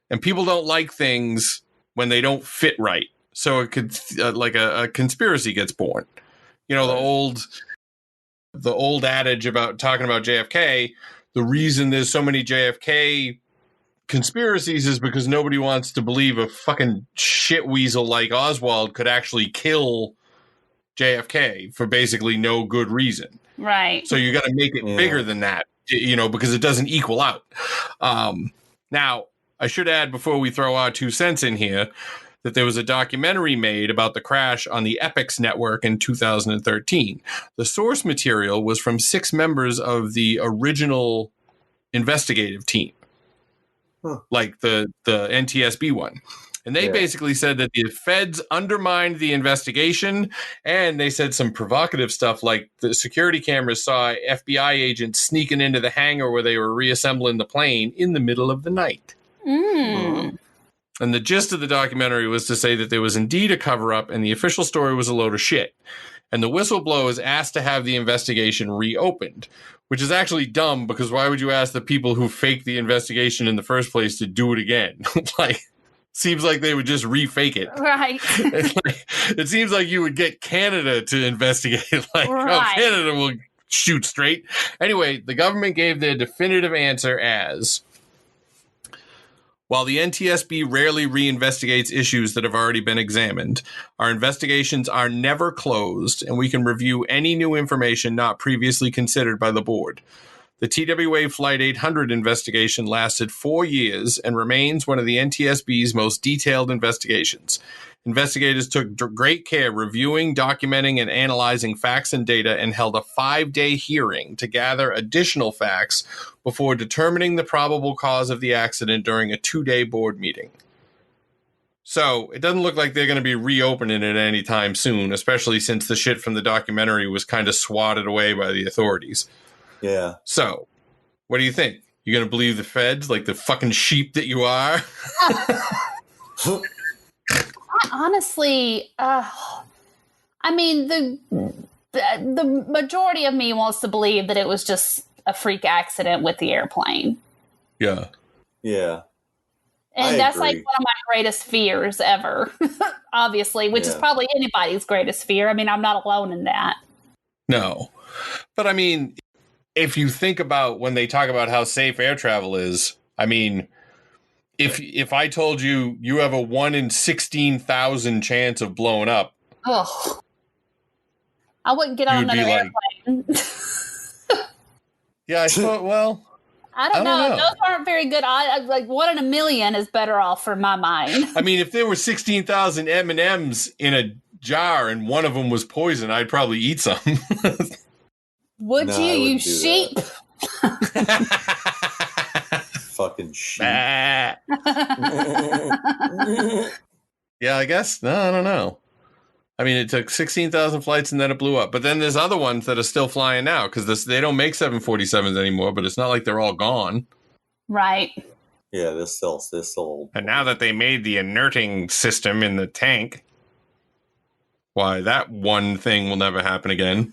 And people don't like things when they don't fit right. So it could, like a conspiracy gets born. You know, the old adage about talking about JFK, the reason there's so many JFK conspiracies is because nobody wants to believe a fucking shit weasel like Oswald could actually kill JFK for basically no good reason. Right. So you got to make it bigger than that, you know, because it doesn't equal out. Now, I should add before we throw our 2 cents in here that there was a documentary made about the crash on the Epix network in 2013. The source material was from 6 members of the original investigative team, like the NTSB one. And they basically said that the feds undermined the investigation, and they said some provocative stuff like the security cameras saw FBI agents sneaking into the hangar where they were reassembling the plane in the middle of the night. And the gist of the documentary was to say that there was indeed a cover-up and the official story was a load of shit. And the whistleblower asked to have the investigation reopened, which is actually dumb because why would you ask the people who faked the investigation in the first place to do it again? Like, seems like they would just refake it. Right. It seems like you would get Canada to investigate. Like, oh, Canada will shoot straight. Anyway, the government gave their definitive answer as, while the NTSB rarely reinvestigates issues that have already been examined, our investigations are never closed, and we can review any new information not previously considered by the board. The TWA Flight 800 investigation lasted 4 years and remains one of the NTSB's most detailed investigations. Investigators took great care reviewing, documenting, and analyzing facts and data and held a 5-day hearing to gather additional facts before determining the probable cause of the accident during a 2-day board meeting. So it doesn't look like they're going to be reopening it anytime soon, especially since the shit from the documentary was kind of swatted away by the authorities. Yeah. So what do you think? You going to believe the feds like the fucking sheep that you are? Honestly, I mean, the majority of me wants to believe that it was just a freak accident with the airplane. Yeah. Yeah. And that's like one of my greatest fears ever, obviously, which is probably anybody's greatest fear. I mean, I'm not alone in that. No. But I mean, if you think about when they talk about how safe air travel is, I mean, if I told you you have a 1 in 16,000 chance of blowing up, I wouldn't get on another airplane. Yeah, I thought, well, I don't know. Those aren't very good. Like 1 in a million is better off for my mind. I mean, if there were 16,000 M&Ms in a jar and one of them was poison, I'd probably eat some. Would No, you, I you wouldn't do sheep? Fucking sheep. Yeah, I guess. No, I don't know. I mean, it took 16,000 flights and then it blew up. But then there's other ones that are still flying now because they don't make 747s anymore, but it's not like they're all gone. Right. Yeah, they're still. And now that they made the inerting system in the tank, why, that one thing will never happen again.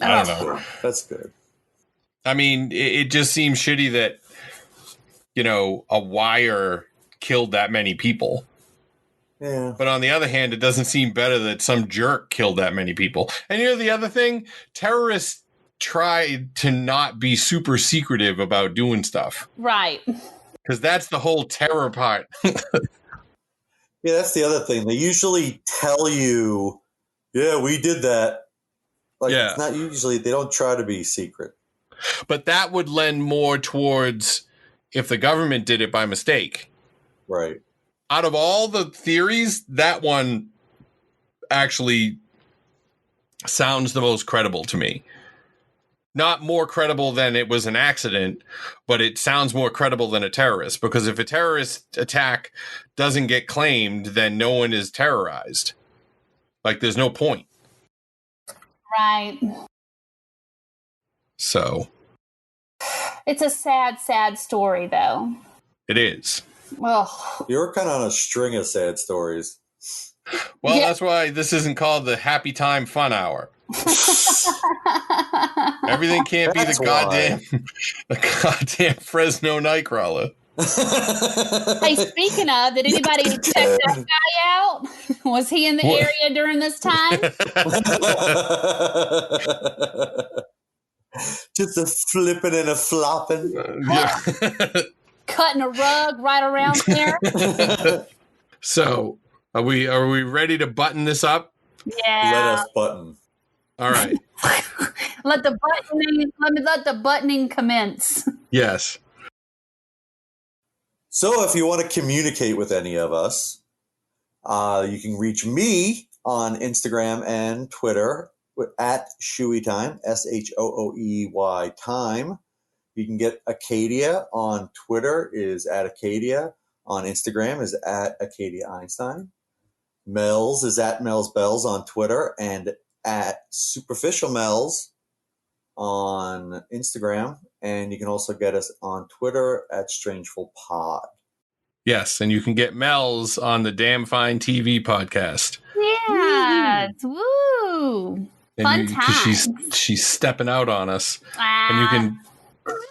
I don't know. That's good. I mean, it just seems shitty that, a wire killed that many people. Yeah. But on the other hand, it doesn't seem better that some jerk killed that many people. And the other thing, terrorists try to not be super secretive about doing stuff. Right. Because that's the whole terror part. Yeah, that's the other thing. They usually tell you, yeah, we did that. Like, Yeah. It's not usually, they don't try to be secret. But that would lend more towards if the government did it by mistake. Right. Out of all the theories, that one actually sounds the most credible to me. Not more credible than it was an accident, but it sounds more credible than a terrorist. Because if a terrorist attack doesn't get claimed, then no one is terrorized. Like, there's no point. Right. So. It's a sad, sad story, though. It is. Oh. You're kind of on a string of sad stories. Well, Yeah. That's why this isn't called the Happy Time Fun Hour. Everything can't be That's the goddamn Fresno Nightcrawler. Hey, speaking of, did anybody check that guy out? Was he in the area during this time? Just a flipping and a flopping. Yeah. Cutting a rug right around there? So, are we ready to button this up? Yeah. Let us button. All right. Let the buttoning commence. Yes. So if you want to communicate with any of us, you can reach me on Instagram and Twitter at Shooey Time, SHOOEY Time. You can get Acadia on Twitter is at Acadia. On Instagram is at Acadia Einstein. Mells is at Mells Bells on Twitter and at Superficial Mells on Instagram. And you can also get us on Twitter at Strangeful Pod. Yes, and you can get Mel's on the Damn Fine TV podcast. Yeah. Woo. Fun times. She's stepping out on us. Ah. And you can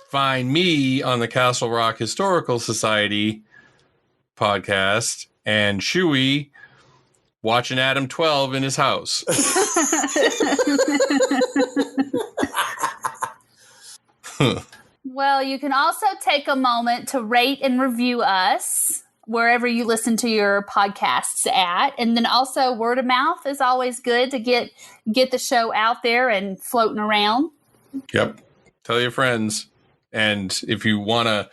find me on the Castle Rock Historical Society podcast and Shooey watching Adam 12 in his house. Well, you can also take a moment to rate and review us wherever you listen to your podcasts at. And then also word of mouth is always good to get the show out there and floating around. Yep. Tell your friends. And if you want to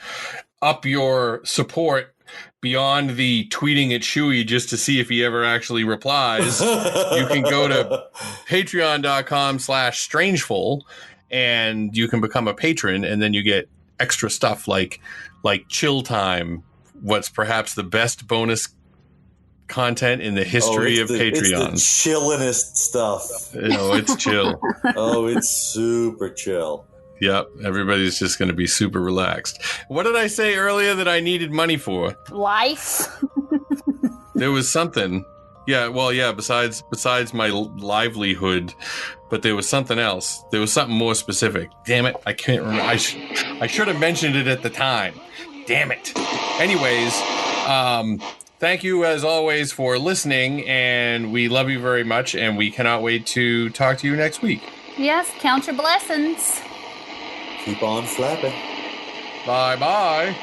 up your support beyond the tweeting at Shooey just to see if he ever actually replies, you can go to patreon.com/strangeful and you can become a patron, and then you get extra stuff like chill time, what's perhaps the best bonus content in the history of Patreon. It's the chillingest stuff. It's chill. Oh, it's super chill. Yep, everybody's just going to be super relaxed. What did I say earlier that I needed money for? Life. There was something. Yeah, well, yeah, besides my livelihood, but there was something else. There was something more specific. Damn it, I can't remember. I should have mentioned it at the time. Damn it. Anyways, thank you as always for listening, and we love you very much, and we cannot wait to talk to you next week. Yes, count your blessings. Keep on flapping. Bye-bye.